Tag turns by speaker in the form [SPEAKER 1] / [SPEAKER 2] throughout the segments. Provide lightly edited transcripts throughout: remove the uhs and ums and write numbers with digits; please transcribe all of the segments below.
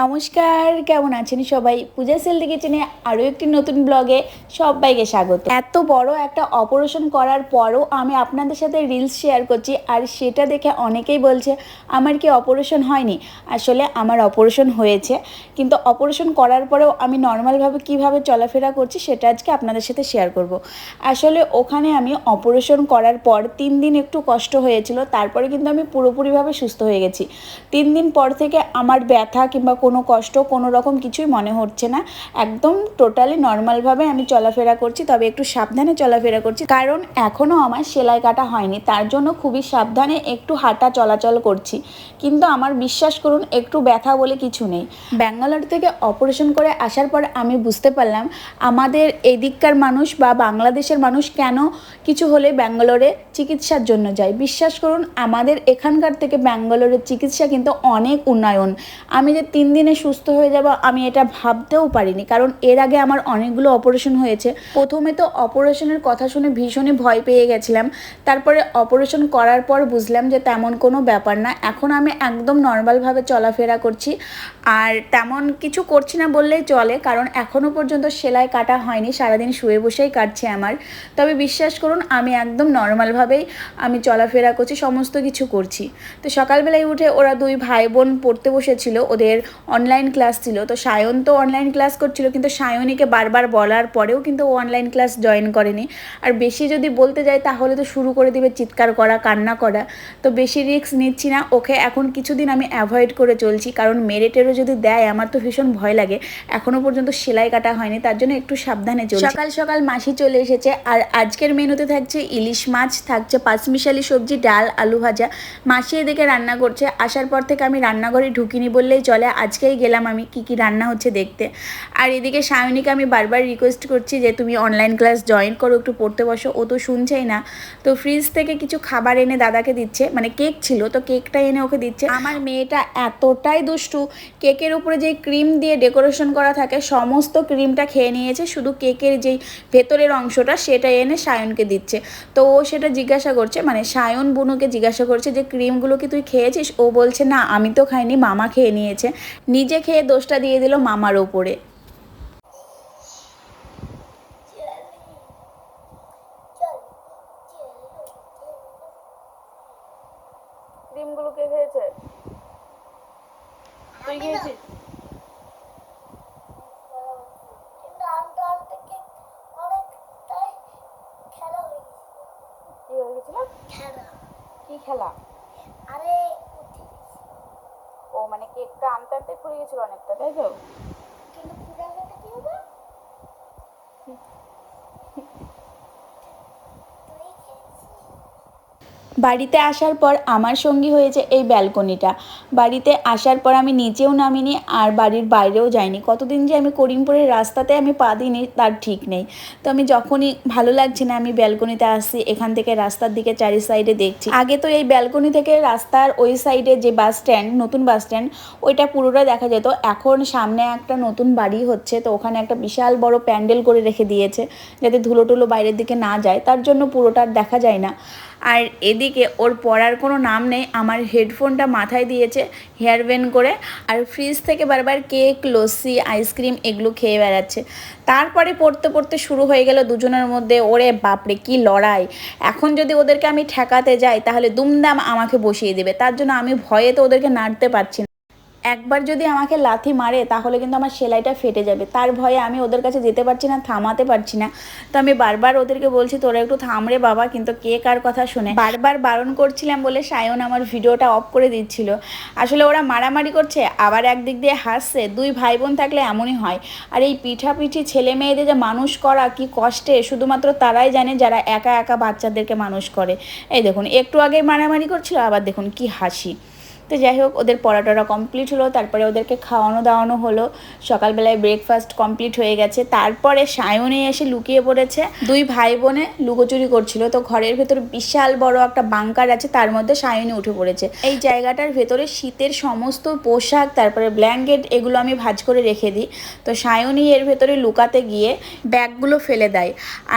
[SPEAKER 1] নমস্কার, কেমন আছেন সবাই? পূজা হেলথি কিচেনে আরও একটি নতুন ব্লগে সবাইকে স্বাগত। এত বড় একটা অপারেশন করার পরও আমি আপনাদের সাথে রিলস শেয়ার করছি, আর সেটা দেখে অনেকেই বলছে আমার কি অপারেশন হয়নি। আসলে আমার অপারেশন হয়েছে, কিন্তু অপারেশন করার পরেও আমি নর্মালভাবে কিভাবে চলাফেরা করছি সেটা আজকে আপনাদের সাথে শেয়ার করব। আসলে ওখানে আমি অপারেশন করার পর 3 দিন একটু কষ্ট হয়েছিল, তারপরে কিন্তু আমি পুরোপুরিভাবে সুস্থ হয়ে গেছি। 3 দিন পর থেকে আমার ব্যথা কিংবা কোনো কষ্ট কোনো রকম কিছুই মনে হচ্ছে না। একদম টোটালি নর্মালভাবে আমি চলাফেরা করছি, তবে একটু সাবধানে চলাফেরা করছি, কারণ এখনও আমার সেলাই কাটা হয়নি, তার জন্য খুবই সাবধানে একটু হাঁটা চলাচল করছি। কিন্তু আমার বিশ্বাস করুন, একটু ব্যথা বলে কিছু নেই। ব্যাঙ্গালোর থেকে অপারেশন করে আসার পর আমি বুঝতে পারলাম আমাদের এদিককার মানুষ বা বাংলাদেশের মানুষ কেন কিছু হলে ব্যাঙ্গালোরে চিকিৎসার জন্য যায়। বিশ্বাস করুন, আমাদের এখানকার থেকে ব্যাঙ্গালোরের চিকিৎসা কিন্তু অনেক উন্নয়ন। আমি যে 3 দিনে সুস্থ হয়ে যাব আমি এটা ভাবতেও পারিনি, কারণ এর আগে আমার অনেকগুলো অপারেশন হয়েছে। প্রথমে তো অপারেশনের কথা শুনে ভীষণই ভয় পেয়ে গেছিলাম, তারপরে অপারেশন করার পর বুঝলাম যে তেমন কোনো ব্যাপার না। এখন আমি একদম নর্মালভাবে চলাফেরা করছি, আর তেমন কিছু করছি না বললেই চলে, কারণ এখনও পর্যন্ত সেলাই কাটা হয়নি, সারাদিন শুয়ে বসেই কাটছে আমার। তবে বিশ্বাস করুন, আমি একদম নর্মালভাবেই আমি চলাফেরা করছি, সমস্ত কিছু করছি। তো সকালবেলায় উঠে ওরা 2 ভাই বোন পড়তে বসেছিল, ওদের অনলাইন ক্লাস ছিল। তো সায়ন তো অনলাইন ক্লাস করছিল, কিন্তু সায়নীকে বারবার বলার পরেও কিন্তু ও অনলাইন ক্লাস জয়েন করেনি। আর বেশি যদি বলতে যাই তাহলে তো শুরু করে দিবে চিৎকার করা, কান্না করা। তো বেশি রিস্ক নিচ্ছি না, ওকে এখন কিছুদিন আমি অ্যাভয়েড করে চলছি, কারণ মেরে টেরো যদি দেয় আমার তো ভীষণ ভয় লাগে। এখনও পর্যন্ত সেলাই কাটা হয়নি, তার জন্য একটু সাবধানে চলছি। সকাল সকাল মাসি চলে এসেছে, আর আজকের মেনুতে থাকছে ইলিশ মাছ, থাকছে পাঁচমিশালি সবজি, ডাল, আলু ভাজা। মাসি এদিকে রান্না করছে। আসার পর থেকে আমি রান্নাঘরে ঢুকিনি বললেই চলে, আজকেই গেলাম আমি কি রান্না হচ্ছে দেখতে। আর এদিকে সায়নীকে আমি বারবার রিকোয়েস্ট করছি যে তুমি অনলাইন ক্লাস জয়েন করো, একটু পড়তে বসো। ও তো শুনছেই না। তো ফ্রিজ থেকে কিছু খাবার এনে দাদাকে দিচ্ছে, মানে কেক ছিল তো কেকটা এনে ওকে দিচ্ছে। আমার মেয়েটা এতটাই দুষ্টু, কেকের উপরে যেই ক্রিম দিয়ে ডেকোরেশন করা থাকে সমস্ত ক্রিমটা খেয়ে নিয়েছে, শুধু কেকের যেই ভেতরের অংশটা সেটা এনে সায়নকে দিচ্ছে। তো ও সেটা জিজ্ঞাসা করছে, মানে সায়ন বুনুকে জিজ্ঞাসা করছে যে ক্রিমগুলো কি তুই খেয়েছিস? ও বলছে না আমি তো খাইনি, মামা খেয়ে নিয়েছে। নিজে খেয়ে দোষটা দিয়ে দিল মামার ওপরে। ক্রিমগুলো কে খেয়েছে? তুই খেয়েছিস? কি হয়ে গেছিল? কি খেলা? ও মানে কেকটা আনতে আনতে পুড়ে গেছিল অনেকটা, তাই তো? বাড়িতে আসার পর আমার সঙ্গী হয়েছে এই ব্যালকনিটা। বাড়িতে আসার পর আমি নিচেও নামিনি আর বাড়ির বাইরেও যাইনি। কতদিন যে আমি করিমপুরের রাস্তাতে আমি পা দিইনি তার ঠিক নেই। তো আমি যখনই ভালো লাগছে না আমি ব্যালকনিতে আসছি, এখান থেকে রাস্তার দিকে চারি সাইডে দেখছি। আগে তো এই ব্যালকনি থেকে রাস্তার ওই সাইডে যে বাস স্ট্যান্ড, নতুন বাস স্ট্যান্ড, ওইটা পুরোটা দেখা যেত। এখন সামনে একটা নতুন বাড়ি হচ্ছে, তো ওখানে একটা বিশাল বড় প্যান্ডেল করে রেখে দিয়েছে যাতে ধুলো টুলো বাইরের দিকে না যায়, তার জন্য পুরোটা দেখা যায় না। আর এদিকে ওর পড়ার কোনো নাম নেই, আমার হেডফোনটা মাথায় দিয়েছে হেয়ার ব্যান্ড করে, আর ফ্রিজ থেকে বারবার কেক, লস্যি, আইসক্রিম এগুলো খেয়ে বেড়াচ্ছে। তারপরে পড়তে পড়তে শুরু হয়ে গেল দুজনের মধ্যে, ওরে বাপরে কি লড়াই। এখন যদি ওদেরকে আমি ঠেকাতে যাই তাহলে দুমদাম আমাকে বসিয়ে দেবে, তার জন্য আমি ভয়ে তো ওদেরকে নাড়তে পারছি না। একবার যদি আমাকে লাথি মারে তাহলে কিন্তু আমার সেলাইটা ফেটে যাবে, তার ভয়ে আমি ওদের কাছে যেতে পারছি না, থামাতে পারছি না। তো আমি বারবার ওদেরকে বলছি তোরা একটু থাম রে বাবা, কিন্তু কে কার কথা শুনে। বারবার বারণ করছিলাম বলে সায়ন আমার ভিডিওটা অফ করে দিচ্ছিল। আসলে ওরা মারামারি করছে আবার একদিক দিয়ে হাসছে, 2 ভাই বোন থাকলে এমনই হয়। আর এই পিঠাপিঠি ছেলে মেয়েদের যে মানুষ করা কি কষ্টে শুধুমাত্র তারাই জানে যারা একা একা বাচ্চাদেরকে মানুষ করে। এই দেখুন একটু আগে মারামারি করছিল, আবার দেখুন কি হাসি। তো যাই হোক, ওদের পড়াটা কমপ্লিট হলো, তারপরে ওদেরকে খাওয়ানো দাওয়ানো হলো। সকালবেলায় ব্রেকফাস্ট কমপ্লিট হয়ে গেছে। তারপরে সায়নে এসে লুকিয়ে পড়েছে। 2 ভাই বোনে লুকোচুরি করছিল। তো ঘরের ভেতরে বিশাল বড় একটা বাংকার আছে, তার মধ্যে সায়নে উঠে পড়েছে। এই জায়গাটার ভেতরে শীতের সমস্ত পোশাক, তারপরে ব্ল্যাঙ্কেট এগুলো আমি ভাঁজ করে রেখে দিই। তো সায়নী এর ভেতরে লুকাতে গিয়ে ব্যাগগুলো ফেলে দেয়,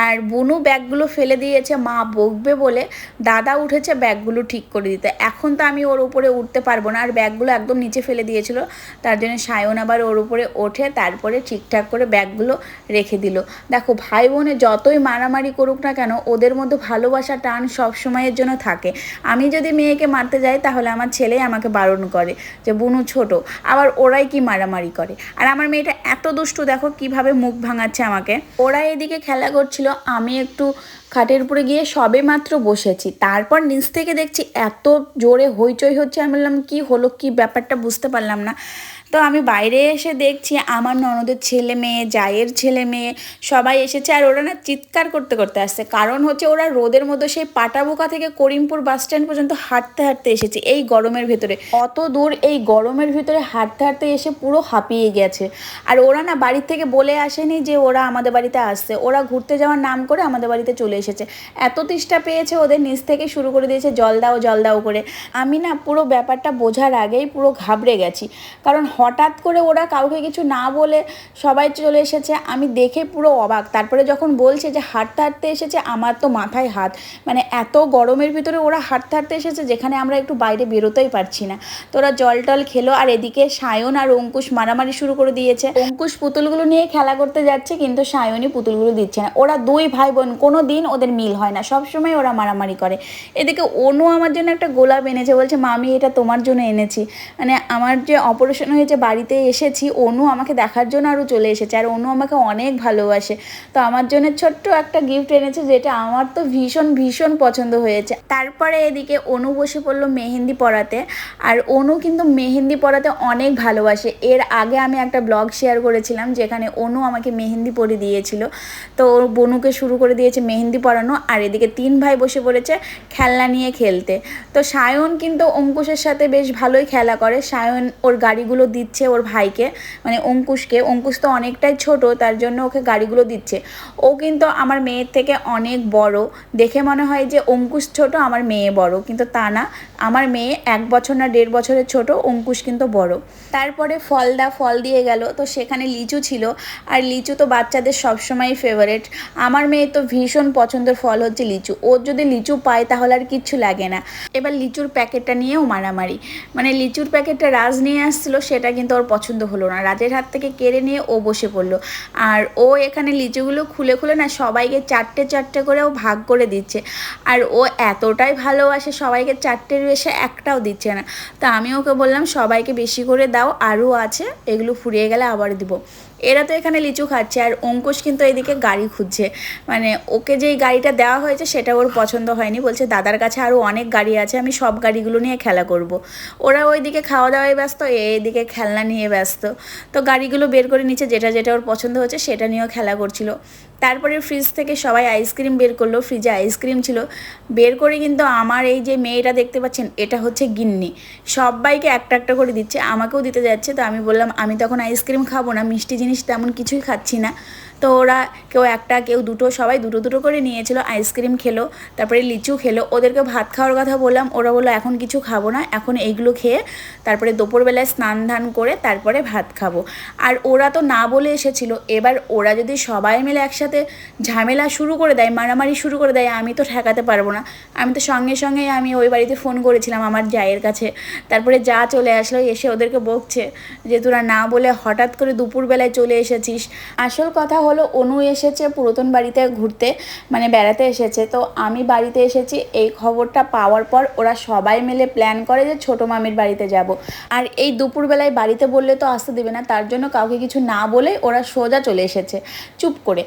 [SPEAKER 1] আর বুনু ব্যাগগুলো ফেলে দিয়েছে মা বকবে বলে দাদা উঠেছে ব্যাগগুলো ঠিক করে দিতে। এখন তো আমি ওর উপরে উঠতে পারবো না, আর ব্যাগগুলো একদম নিচে ফেলে দিয়েছিল। তার জন্য সায়ন আবার ওর উপরে ওঠে তারপরে ঠিকঠাক করে ব্যাগগুলো রেখে দিল। দেখো ভাই বোনে যতই মারামারি করুক না কেন, ওদের মধ্যে ভালোবাসা টান সব সময়ের জন্য থাকে। আমি যদি মেয়েকে মারতে যাই তাহলে আমার ছেলেই আমাকে বারণ করে যে বুনু ছোট, আবার ওরাই কি মারামারি করে। আর আমার মেয়েটা এত দুষ্টু, দেখো কিভাবে মুখ ভাঙাচ্ছে আমাকে। ওরা এদিকে খেলা করছিল, আমি একটু খাটের উপরে গিয়ে সবে মাত্র বসেছি, তারপর নিচ থেকে দেখছি এত জোরে হইচই হচ্ছে। আমি বললাম কি হলো, কি ব্যাপারটা বুঝতে পারলাম না। তো আমি বাইরে এসে দেখছি আমার ননদের ছেলে মেয়ে, জায়ের ছেলে মেয়ে সবাই এসেছে, আর ওরা না চিৎকার করতে করতে আসছে। কারণ হচ্ছে ওরা রোদের মধ্যে সেই পাটাবোকা থেকে করিমপুর বাস স্ট্যান্ড পর্যন্ত হাঁটতে হাঁটতে এসেছে এই গরমের ভেতরে। অত দূর এই গরমের ভিতরে হাঁটতে হাঁটতে এসে পুরো হাঁপিয়ে গেছে। আর ওরা না বাড়ির থেকে বলে আসেনি যে ওরা আমাদের বাড়িতে আসছে, ওরা ঘুরতে যাওয়ার নাম করে আমাদের বাড়িতে চলে এসেছে। এত তেষ্টা পেয়েছে ওদের, নিচ থেকে শুরু করে দিয়েছে জল দাও করে। আমি না পুরো ব্যাপারটা বোঝার আগেই পুরো ঘাবড়ে গেছি, কারণ হঠাৎ করে ওরা কাউকে কিছু না বলে সবাই চলে এসেছে। আমি দেখে পুরো অবাক। তারপরে যখন বলছে যে হাঁটতে হাঁটতে এসেছে, আমার তো মাথায় হাত, মানে এত গরমের ভিতরে ওরা হাঁটতে হাঁটতে এসেছে যেখানে আমরা একটু বাইরে বেরোতেই পারছি না। তো ওরা জল টল খেলো, আর এদিকে সায়ন আর অঙ্কুশ মারামারি শুরু করে দিয়েছে। অঙ্কুশ পুতুলগুলো নিয়ে খেলা করতে যাচ্ছে, কিন্তু সায়নই পুতুলগুলো দিচ্ছে না। ওরা দুই ভাই বোন, কোনো দিন ওদের মিল হয় না, সবসময় ওরা মারামারি করে। এদিকে অনু আমার জন্য একটা গোলাপ এনেছে, বলছে মামি এটা তোমার জন্য এনেছি। মানে আমার যে অপারেশন হয়েছে বাড়িতে এসেছি, অনু আমাকে দেখার জন্য আরও চলে এসেছে, আর অনু আমাকে অনেক ভালোবাসে। তো আমার জন্য ছোট্ট একটা গিফট এনেছে, যেটা আমার তো ভীষণ ভীষণ পছন্দ হয়েছে। তারপরে এদিকে অনু বসে পড়লো মেহেন্দি পরাতে, আর অনু কিন্তু মেহেন্দি পরাতে অনেক ভালোবাসে। এর আগে আমি একটা ব্লগ শেয়ার করেছিলাম যেখানে অনু আমাকে মেহেন্দি পরে দিয়েছিল। তো বনুকে শুরু করে দিয়েছে মেহেন্দি পরানো, আর এদিকে তিন ভাই বসে পড়েছে খেলনা নিয়ে খেলতে। তো সায়ন কিন্তু অঙ্কুশের সাথে বেশ ভালোই খেলা করে। সায়ন ওর গাড়িগুলো দিচ্ছে ওর ভাইকে, মানে অঙ্কুশকে। অঙ্কুশ তো অনেকটাই ছোট, তার জন্য ওকে গাড়িগুলো দিচ্ছে। ও কিন্তু আমার মেয়ের থেকে অনেক বড়, দেখে মনে হয় যে অঙ্কুশ ছোট আমার মেয়ে বড়, কিন্তু তা না। আমার মেয়ে 1 বছর না 1.5 বছরের ছোট, অঙ্কুশ কিন্তু বড়। তারপরে ফল দিয়ে গেল, তো সেখানে লিচু ছিল, আর লিচু তো বাচ্চাদের সবসময় ফেভারেট। আমার মেয়ে তো ভীষণ পছন্দের ফল হচ্ছে লিচু, ওর যদি লিচু পায় তাহলে আর কিচ্ছু লাগে না। এবার লিচুর প্যাকেটটা নিয়েও মারামারি, মানে লিচুর প্যাকেটটা রাজ নিয়ে আসছিলো, সেটা কিন্তু ওর পছন্দ হলো না, রাজের হাত থেকে কেড়ে নিয়ে ও বসে পড়লো। আর ও এখানে লিচুগুলো খুলে খুলে না সবাইকে চারটে চারটে করে ও ভাগ করে দিচ্ছে। আর ও এতটাই ভালোবাসে সবাইকে, চারটের বেশি একটাও দিচ্ছে না। তো আমি ওকে বললাম সবাইকে বেশি করে দাও, আরও আছে, এগুলো ফুরিয়ে গেলে আবার দিব। এরা তো এখানে লিচু খাচ্ছে, আর অঙ্কুশ কিন্তু এদিকে গাড়ি খুঁজছে। মানে ওকে যেই গাড়িটা দেওয়া হয়েছে সেটা ওর পছন্দ হয়নি, বলছে দাদার কাছে আরও অনেক গাড়ি আছে, আমি সব গাড়িগুলো নিয়ে খেলা করব। ওরা ওইদিকে খাওয়া দাওয়ায় ব্যস্ত, এইদিকে খেলনা নিয়ে ব্যস্ত। তো গাড়িগুলো বের করে নিচ্ছে, যেটা যেটা ওর পছন্দ হচ্ছে সেটা নিয়েও খেলা করছিল। তারপরে ফ্রিজ থেকে সবাই আইসক্রিম বের করলো, ফ্রিজে আইসক্রিম ছিল। বের করে কিন্তু আমার এই যে মেয়েটা দেখতে পাচ্ছেন, এটা হচ্ছে গিন্নি, সবাইকে একটা একটা করে দিচ্ছে, আমাকেও দিতে যাচ্ছে। তো আমি বললাম আমি তখন আইসক্রিম খাবো না, মিষ্টি জিনিস তেমন কিছুই খাচ্ছি না। তো ওরা কেউ একটা কেউ দুটো, সবাই দুটো দুটো করে নিয়েছিল, আইসক্রিম খেলো, তারপরে লিচু খেলো। ওদেরকে ভাত খাওয়ার কথা বললাম, ওরা বললো এখন কিছু খাবো না, এখন এইগুলো খেয়ে তারপরে দুপুরবেলায় স্নান ধান করে তারপরে ভাত খাবো। আর ওরা তো না বলে এসেছিলো, এবার ওরা যদি সবাই মিলে একসাথে ঝামেলা শুরু করে দেয়, মারামারি শুরু করে দেয়, আমি তো ঠেকাতে পারবো না। আমি তো সঙ্গে সঙ্গে আমি ওই বাড়িতে ফোন করেছিলাম আমার জায়ের কাছে। তারপরে যা চলে আসলো, এসে ওদেরকে বকছে যে তোরা না বলে হঠাৎ করে দুপুরবেলায় চলে এসেছিস। আসল কথা হলো অনু এসেছে পুরাতন বাড়িতে ঘুরতে, মানে বেড়াতে এসেছে। তো আমি বাড়িতে এসেছি, এই খবরটা পাওয়ার পর ওরা সবাই মিলে প্ল্যান করে যে ছোটো মামির বাড়িতে যাব। আর এই দুপুরবেলায় বাড়িতে বললে তো আসতে দেবে না, তার জন্য কাউকে কিছু না বলে ওরা সোজা চলে এসেছে চুপ করে।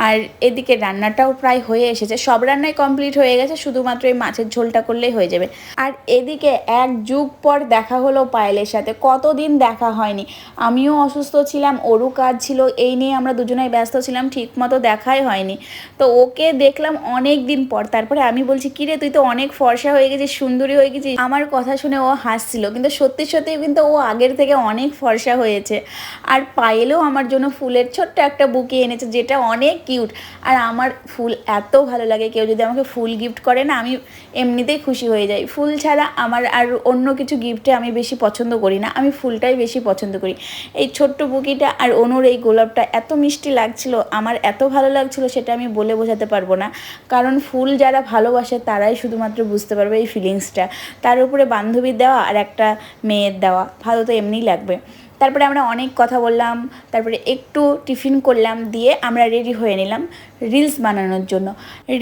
[SPEAKER 1] আর এদিকে রান্নাটাও প্রায় হয়ে এসেছে, সব রান্নাই কমপ্লিট হয়ে গেছে, শুধুমাত্র এই মাছের ঝোলটা করলেই হয়ে যাবে। আর এদিকে 1 যুগ পর দেখা হলো পায়েলের সাথে, কতদিন দেখা হয়নি। আমিও অসুস্থ ছিলাম, ওরও কাজ ছিল, এই নিয়ে আমরা দুজনেই ব্যস্ত ছিলাম, ঠিক মতো দেখাই হয়নি। তো ওকে দেখলাম অনেক দিন পর। তারপরে আমি বলছি কিরে তুই তো অনেক ফর্সা হয়ে গেছিস, সুন্দরী হয়ে গেছিস। আমার কথা শুনে ও হাসছিল, কিন্তু সত্যি সত্যি কিন্তু ও আগের থেকে অনেক ফর্সা হয়েছে। আর পায়েলও আমার জন্য ফুলের ছোট্ট একটা বুকে এনেছে, যেটা অনেক কিউট। আর আমার ফুল এত ভালো লাগে, কেউ যদি আমাকে ফুল গিফট করে না আমি এমনিতেই খুশি হয়ে যাই। ফুল ছাড়া আমার আর অন্য কিছু গিফটে আমি বেশি পছন্দ করি না, আমি ফুলটাই বেশি পছন্দ করি। এই ছোট্ট বুকিটা আর অনুর এই গোলাপটা এত মিষ্টি লাগছিল, আমার এত ভালো লাগছিল সেটা আমি বলে বোঝাতে পারবো না। কারণ ফুল যারা ভালোবাসে তারাই শুধুমাত্র বুঝতে পারবে এই ফিলিংসটা। তার উপরে বান্ধবীর দেওয়া আর একটা মেয়ের দেওয়া, ভালো তো এমনিই লাগবে। তারপরে আমরা অনেক কথা বললাম, তারপরে একটু টিফিন করলাম, দিয়ে আমরা রেডি হয়ে নিলাম রিলস বানানোর জন্য।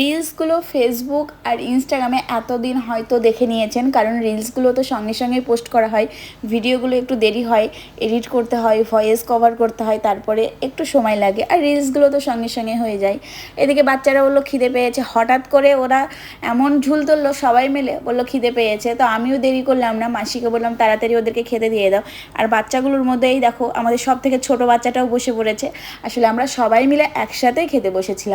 [SPEAKER 1] রিলসগুলো ফেসবুক আর ইনস্টাগ্রামে এতদিন হয়তো দেখে নিয়েছেন, কারণ রিলসগুলো তো সঙ্গে সঙ্গে পোস্ট করা হয়, ভিডিওগুলো একটু দেরি হয়, এডিট করতে হয়, ভয়েস কভার করতে হয়, তারপরে একটু সময় লাগে। আর রিলসগুলো তো সঙ্গে সঙ্গে হয়ে যায়। এদিকে বাচ্চারা বললো খিদে পেয়েছে, হঠাৎ করে ওরা এমন ঝুল তুললো সবাই মিলে, বললো খিদে পেয়েছে। তো আমিও দেরি করলাম না, মাসিকে বললাম তাড়াতাড়ি ওদেরকে খেতে দিয়ে দাও। আর বাচ্চাগুলোর মধ্যেই দেখো আমাদের সব থেকে ছোটো বাচ্চাটাও বসে পড়েছে। আসলে আমরা সবাই মিলে একসাথেই খেতে বসেছিলাম।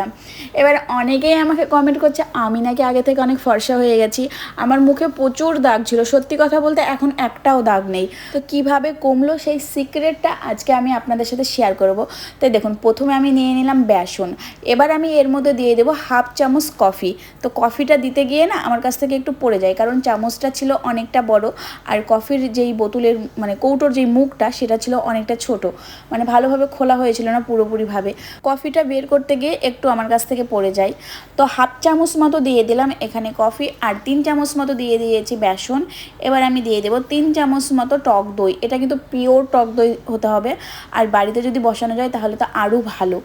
[SPEAKER 1] এবার অনেকেই আমাকে কমেন্ট করছে আমি নাকি আগে থেকে অনেক ফর্সা হয়ে গেছি। আমার মুখে প্রচুর দাগ ছিল, সত্যি কথা বলতে এখন একটাও দাগ নেই। তো কিভাবে কমলো সেই সিক্রেটটা আজকে আমি আপনাদের সাথে শেয়ার করব। তাই দেখুন, প্রথমে আমি নিয়ে নিলাম বেসন, এবার আমি এর মধ্যে দিয়ে দেবো 1/2 চামচ কফি। তো কফিটা দিতে গিয়ে না আমার কাছ থেকে একটু পড়ে যায়, কারণ চামচটা ছিল অনেকটা বড়, আর কফির যেই বোতলের মানে কৌটোর যেই মুখটা সেটা ছিল অনেকটা ছোট, মানে ভালোভাবে খোলা হয়েছিল না পুরোপুরিভাবে। কফিটা বের করতে গিয়ে একটু আমার কাছ থেকে পড়ে যায়। তো 1/2 চামচ মতো দিয়ে দিলাম এখানে কফি, আর 3 চামচ মতো দিয়ে দিয়েছি বেসন। এবার আমি দিয়ে দেবো 3 চামচ মতো টক দই। এটা কিন্তু পিওর টক দই হতে হবে, আর বাড়িতে যদি বসানো যায় তাহলে তো আরও ভালো।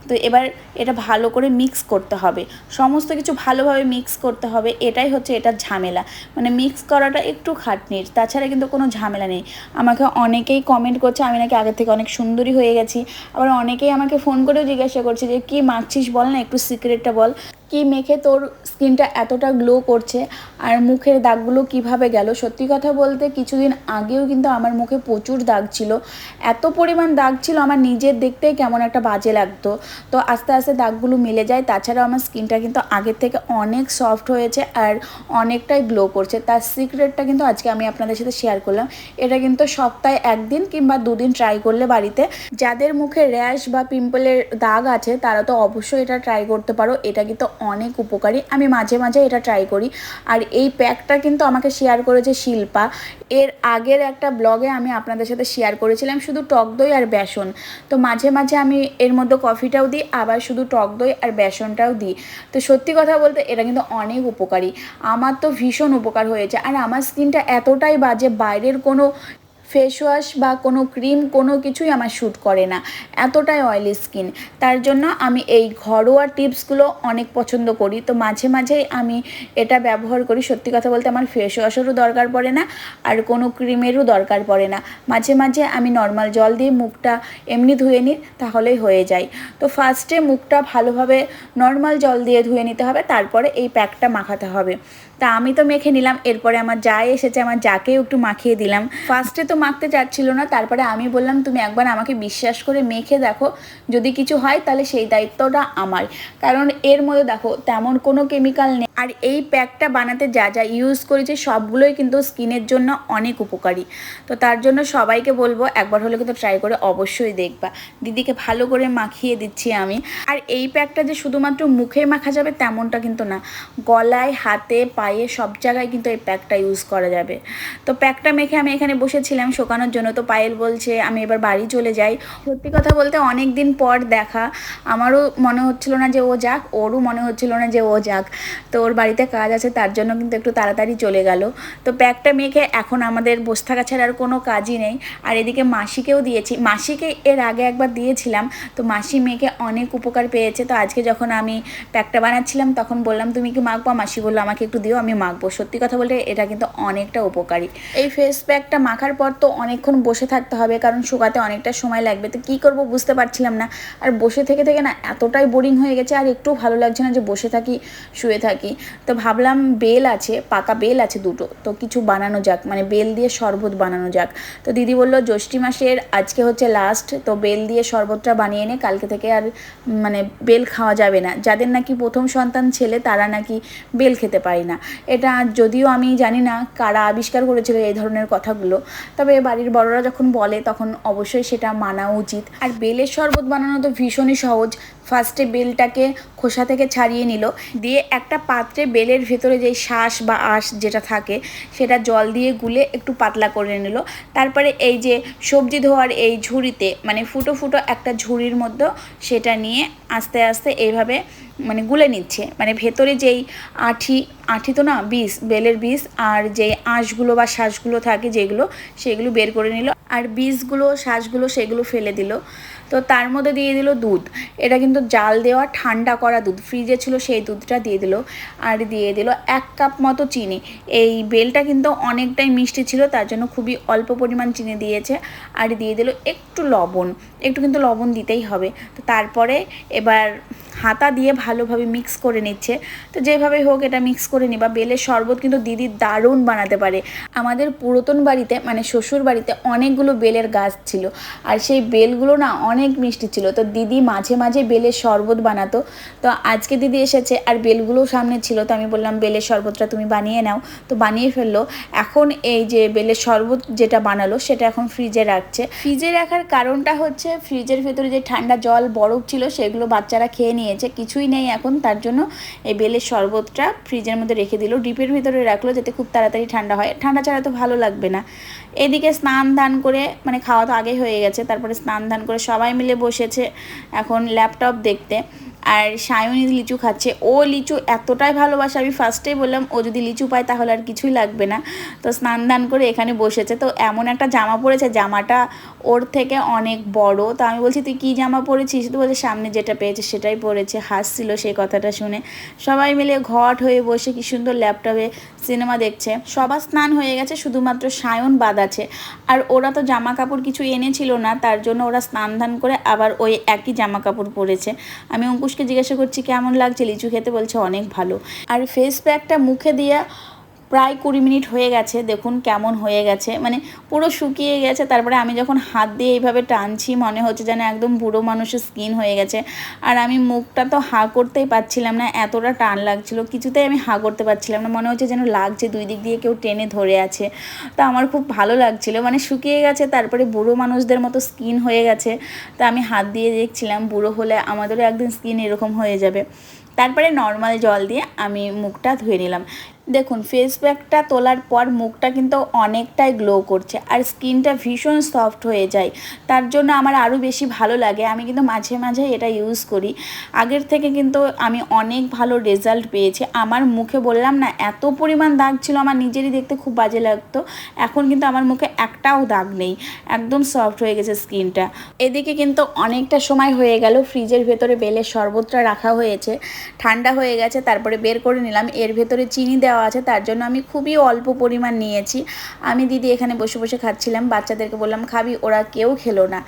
[SPEAKER 1] তো এবার এটা ভালো করে মিক্স করতে হবে, সমস্ত কিছু ভালোভাবে মিক্স করতে হবে। এটাই হচ্ছে এটার ঝামেলা, মানে মিক্স করাটা একটু খাটনির, তাছাড়া কিন্তু কোনো ঝামেলা নেই। আমাকে অনেকেই কমেন্ট করছে আমি নাকি আগের থেকে অনেক সুন্দরী হয়ে গেছি। আবার অনেকেই আমাকে ফোন করেও জিজ্ঞাসা করছে যে কী মাখছিস বল না, একটু সিক্রেটটা বল, কি মেখে তোর স্কিনটা এতটা গ্লো করছে, আর মুখের দাগগুলো কিভাবে গেল। সত্যি কথা বলতে কিছুদিন আগেও কিন্তু আমার মুখে প্রচুর দাগ ছিল, এত পরিমাণ দাগ ছিল আমার নিজের দেখতেই কেমন একটা বাজে লাগতো। তো আস্তে আস্তে দাগগুলো মিলে যায়, তাছাড়াও আমার স্কিনটা কিন্তু আগের থেকে অনেক সফট হয়েছে আর অনেকটাই গ্লো করছে। তার সিক্রেটটা কিন্তু আজকে আমি আপনাদের সাথে শেয়ার করলাম। এটা কিন্তু সপ্তাহে 1 দিন কিংবা 2 দিন ট্রাই করলে বাড়িতে, যাদের মুখে র্যাশ বা পিম্পলের দাগ আছে তারা তো অবশ্যই এটা ট্রাই করতে পারো। এটা কিন্তু অনেক উপকারী, আমি মাঝে মাঝে এটা ট্রাই করি। আর এই প্যাকটা কিন্তু আমাকে শেয়ার করেছে শিল্পা। এর আগের একটা ব্লগে আমি আপনাদের সাথে শেয়ার করেছিলাম শুধু টক দই আর বেসন। তো মাঝে মাঝে আমি এর মধ্যে কফিটাও দিই, আবার শুধু টক দই আর বেসনটাও দিই। তো সত্যি কথা বলতে এটা কিন্তু অনেক উপকারী, আমার তো ভীষণ উপকার হয়েছে। আর আমার স্কিনটা এতটাই বাজে, বাইরের কোনো ফেস ওয়াশ বা কোনো ক্রিম কোনো কিছুই আমার শ্যুট করে না, এতটাই অয়েলি স্কিন। তার জন্য আমি এই ঘরোয়া টিপসগুলো অনেক পছন্দ করি। তো মাঝে মাঝেই আমি এটা ব্যবহার করি। সত্যি কথা বলতে আমার ফেস ওয়াশেরও দরকার পড়ে না, আর কোনো ক্রিমেরও দরকার পড়ে না। মাঝে মাঝে আমি নর্মাল জল দিয়ে মুখটা এমনি ধুয়ে নিই, তাহলেই হয়ে যায়। তো ফার্স্টে মুখটা ভালোভাবে নর্মাল জল দিয়ে ধুয়ে নিতে হবে, তারপরে এই প্যাকটা মাখাতে হবে। তা আমি তো মেখে নিলাম, এরপরে আমার যা এসেছে আমার যাকেও একটু মাখিয়ে দিলাম। ফার্স্টে তো মাখতে চাচ্ছিল না, তারপরে আমি বললাম তুমি একবার আমাকে বিশ্বাস করে মেখে দেখো, যদি কিছু হয় তাহলে সেই দায়িত্বটা আমার। কারণ এর মধ্যে দেখো তেমন কোনো কেমিক্যাল নেই, আর এই প্যাকটা বানাতে যা যা ইউজ করেছি সবগুলোই কিন্তু স্কিনের জন্য অনেক উপকারী। তো তার জন্য সবাইকে বলবো একবার হলে কিন্তু ট্রাই করে অবশ্যই দেখবা। দিদিকে ভালো করে মাখিয়ে দিচ্ছি আমি। আর এই প্যাকটা যে শুধুমাত্র মুখে মাখা যাবে তেমনটা কিন্তু না, গলায়, হাতে, পায়ে সব জায়গায় কিন্তু এই প্যাকটা ইউজ করা যাবে। তো প্যাকটা মেখে আমি এখানে বসেছিলাম শোকানোর জন্য। তো পায়েল বলছে আমি এবার বাড়ি চলে যাই। সত্যি কথা বলতে অনেক দিন পর দেখা, আমারও মনে হচ্ছিল না যে ও যাক, ওরও মনে হচ্ছিল না যে ও যাক। তো ওর বাড়িতে কাজ আছে তার জন্য কিন্তু একটু তাড়াতাড়ি চলে গেল। তো প্যাকটা মেখে এখন আমাদের বসে থাকা ছাড়া আর কোনো কাজই নেই। আর এদিকে মাসিকেও দিয়েছি, মাসিকে এর আগে একবার দিয়েছিলাম, তো মাসি মেখে অনেক উপকার পেয়েছে। তো আজকে যখন আমি প্যাকটা বানাচ্ছিলাম তখন বললাম তুমি কি মাখবা, মাসি বললো আমাকে একটু দিও আমি মাখবো। সত্যি কথা বলতে এটা কিন্তু অনেকটা উপকারী। এই ফেস প্যাকটা মাখার পর তো অনেকক্ষণ বসে থাকতে হবে, কারণ শুকাতে অনেকটা সময় লাগবে। তো কী করবো বুঝতে পারছিলাম না, আর বসে থেকে থেকে না এতটাই বোরিং হয়ে গেছে, আর একটু ভালো লাগছে না যে বসে থাকি শুয়ে থাকি। তো ভাবলাম বেল আছে, পাকা বেল আছে দুটো, তো কিছু বানানো যাক, মানে বেল দিয়ে শরবত বানানো যাক। তো দিদি বললো জ্যৈষ্ঠী মাসের আজকে হচ্ছে লাস্ট, তো বেল দিয়ে শরবতটা বানিয়ে নে, কালকে থেকে আর মানে বেল খাওয়া যাবে না। যাদের নাকি প্রথম সন্তান ছেলে তারা নাকি বেল খেতে পারে না। এটা যদিও আমি জানি না কারা আবিষ্কার করেছিল এই ধরনের কথাগুলো, তবে বাড়ির বড়রা যখন বলে তখন অবশ্যই সেটা মানা উচিত। আর বেলের শরবত বানানো তো ভীষণই সহজ। ফার্স্টে বেলটাকে খোসা থেকে ছাড়িয়ে নিল, দিয়ে একটা পাত্রে বেলের ভেতরে যেই শাঁস বা আঁশ যেটা থাকে সেটা জল দিয়ে গুলে একটু পাতলা করে নিল। তারপরে এই যে সবজি ধোয়ার এই ঝুড়িতে, মানে ফুটো ফুটো একটা ঝুড়ির মধ্যে সেটা নিয়ে আস্তে আস্তে এইভাবে মানে গুলে নিচ্ছে। মানে ভেতরে যেই আঁঠি তো না, বীজ, বেলের বীজ আর যেই আঁশগুলো বা শাঁসগুলো থাকে যেগুলো, সেগুলো বের করে নিল, আর বীজগুলো শাঁসগুলো সেগুলো ফেলে দিল। তো তার মধ্যে দিয়ে দিল দুধ। এটা কিন্তু জাল দেওয়া ঠান্ডা করা দুধ, ফ্রিজে ছিল সেই দুধটা দিয়ে দিল। আর দিয়ে দিল 1 কাপ মতো চিনি। এই বেলটা কিন্তু অনেকটাই মিষ্টি ছিল, তার জন্য খুবই অল্প পরিমাণ চিনি দিয়েছে। আর দিয়ে দিল একটু লবণ, একটু কিন্তু লবণ দিতেই হবে। তো তারপরে এবার হাতা দিয়ে ভালোভাবে মিক্স করে নিচ্ছে। তো যেভাবে হোক এটা মিক্স করে নিবা। বেলের শরবত কিন্তু দিদি দারুণ বানাতে পারে। আমাদের পুরাতন বাড়িতে মানে শ্বশুর বাড়িতে অনেকগুলো বেলের গাছ ছিল, আর সেই বেলগুলো না অনেক মিষ্টি ছিল। তো দিদি মাঝে মাঝে বেলের শরবত বানাতো। তো আজকে দিদি এসেছে আর বেলগুলোও সামনে ছিল, তো আমি বললাম বেলের শরবতটা তুমি বানিয়ে নাও। তো বানিয়ে ফেললো। এখন এই যে বেলের শরবত যেটা বানালো সেটা এখন ফ্রিজে রাখছে। ফ্রিজে রাখার কারণটা হচ্ছে ফ্রিজের ভেতরে যে ঠান্ডা জল বরফ ছিল সেগুলো বাচ্চারা খেয়ে নিয়েছে, কিছুই নেই এখন, তার জন্য এই বেলের শরবতটা ফ্রিজের মধ্যে রেখে দিল। ডিপের ভিতরে রাখলো যাতে খুব তাড়াতাড়ি ঠান্ডা হয়, ঠান্ডা ছাড়া তো ভালো লাগবে না। এদিকে স্নান ধান করে, মানে খাওয়া তো আগে হয়ে গেছে, তারপরে স্নান ধান করে সবাই মিলে বসেছে এখন ল্যাপটপ দেখতে। আর সায়নী লিচু খাচ্ছে। ও লিচু এতটাই ভালোবাসে, আমি ফার্স্টেই বললাম ও যদি লিচু পায় তাহলে আর কিছুই লাগবে না। তো স্নান দান করে এখানে বসেছে। তো এমন একটা জামা পরেছে, জামাটা ওর থেকে অনেক বড়। তো আমি বলছি তুই কী জামা পরেছিস? তো বলছে সামনে যেটা পেয়েছে সেটাই পরেছে। হাসছিল সেই কথাটা শুনে। সবাই মিলে ঘট হয়ে বসে কি সুন্দর ল্যাপটপে সিনেমা দেখছে। সবার স্নান হয়ে গেছে, শুধুমাত্র সায়ন বাদ আছে। আর ওরা তো জামা কাপড় কিছু এনেছিল না, তার জন্য ওরা স্নান ধান করে আবার ওই একই জামা কাপড় পরেছে। আমি অঙ্কুশকে জিজ্ঞাসা করছি কেমন লাগছে লিচু খেতে, বলছে অনেক ভালো। আর ফেস প্যাকটা মুখে দিয়ে প্রায় 20 মিনিট হয়ে গেছে, দেখুন কেমন হয়ে গেছে, মানে পুরো শুকিয়ে গেছে। তারপরে আমি যখন হাত দিয়ে এইভাবে টানছি মনে হচ্ছে যেন একদম বুড়ো মানুষের স্কিন হয়ে গেছে। আর আমি মুখটা তো হা করতেই পারছিলাম না, এতটা টান লাগছিল, কিছুতেই আমি হা করতে পারছিলাম না, মনে হচ্ছে যেন লাগছে দুই দিক দিয়ে কেউ টেনে ধরে আছে। তা আমার খুব ভালো লাগছিল, মানে শুকিয়ে গেছে তারপরে বুড়ো মানুষদের মতো স্কিন হয়ে গেছে। তা আমি হাত দিয়ে দেখছিলাম বুড়ো হলে আমাদেরও একদিন স্কিন এরকম হয়ে যাবে। তারপরে নর্মাল জল দিয়ে আমি মুখটা ধুয়ে নিলাম। দেখুন ফেস প্যাকটা তোলার পর মুখটা কিন্তু অনেকটাই গ্লো করছে, আর স্কিনটা ভীষণ সফট হয়ে যায়। তার জন্য আমার আরও বেশি ভালো লাগে। আমি কিন্তু মাঝে মাঝে এটা ইউজ করি। আগের থেকে কিন্তু আমি অনেক ভালো রেজাল্ট পেয়েছি। আমার মুখে বললাম না এত পরিমাণ দাগ ছিল, আমার নিজেরই দেখতে খুব বাজে লাগতো। এখন কিন্তু আমার মুখে একটাও দাগ নেই, একদম সফট হয়ে গেছে স্কিনটা। এদিকে কিন্তু অনেকটা সময় হয়ে গেল, ফ্রিজের ভেতরে বেলের শরবতটা রাখা হয়েছে, ঠান্ডা হয়ে গেছে। তারপরে বের করে নিলাম। এর ভেতরে চিনি দেওয়া আছে, তার জন্য আমি খুবই অল্প পরিমাণ নিয়েছি। আমি দিদি এখানে বসে বসে খাচ্ছিলাম, বাচ্চাদেরকে বললাম খাবি, ওরা কেউ খেলো না।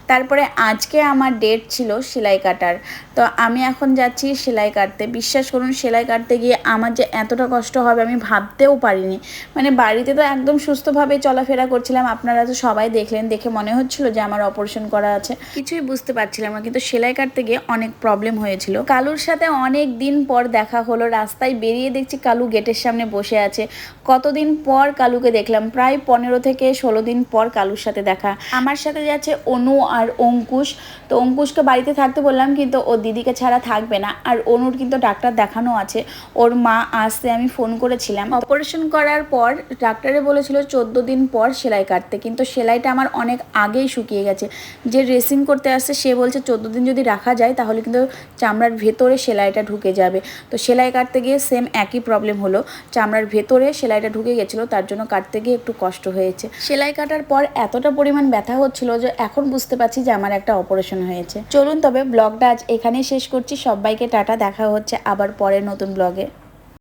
[SPEAKER 1] তারপরে আজকে আমার ডেট ছিল সেলাই কাটার। তো আমি এখন যাচ্ছি সেলাই কাটতে। বিশ্বাস করুন সেলাই কাটতে গিয়ে আমার যে এতটা কষ্ট হবে আমি ভাবতেও পারিনি। মানে বাড়িতে তো একদম সুস্থভাবে চলাফেরা করছিলাম, আপনারা তো সবাই দেখলেন, দেখে মনে হচ্ছিল যে আমার অপারেশন করা আছে, কিছুই বুঝতে পারছিলাম না। কিন্তু সেলাই কাটতে গিয়ে অনেক প্রবলেম হয়েছিল। কালুর সাথে অনেক দিন পর দেখা হলো, রাস্তায় বেরিয়ে দেখছি কালু গেটের সামনে বসে আছে। কতদিন পর কালুকে দেখলাম, প্রায় 15 থেকে 16 দিন পর কালুর সাথে দেখা। আমার সাথে যাচ্ছে অনু আর অঙ্কুশ। তো অঙ্কুশকে বাড়িতে থাকতে বললাম, কিন্তু ও দিদিকে ছাড়া থাকবে না। আর অনুর কিন্তু ডাক্তার দেখানো আছে, ওর মা আসতে আমি ফোন করেছিলাম। অপারেশন করার পর ডাক্তারে বলেছিল 14 দিন পর সেলাই কাটতে, কিন্তু সেলাইটা আমার অনেক আগেই শুকিয়ে গেছে। যে ড্রেসিং করতে আসছে সে বলছে 14 দিন যদি রাখা যায় তাহলে কিন্তু চামড়ার ভেতরে সেলাইটা ঢুকে যাবে। তো সেলাই কাটতে গিয়ে সেম একই প্রবলেম হলো, চামড়ার ভেতরে সেলাইটা ঢুকে গেছিলো, তার জন্য কাটতে গিয়ে একটু কষ্ট হয়েছে। সেলাই কাটার পর এতটা পরিমাণ ব্যথা হচ্ছিল যে এখন বুঝতে পারছি যে আমার একটা অপারেশন হয়েছে। চলুন তবে ব্লগটা আজ এখানেই শেষ করছি। সবাইকে টাটা, দেখা হচ্ছে আবার পরে নতুন ব্লগে।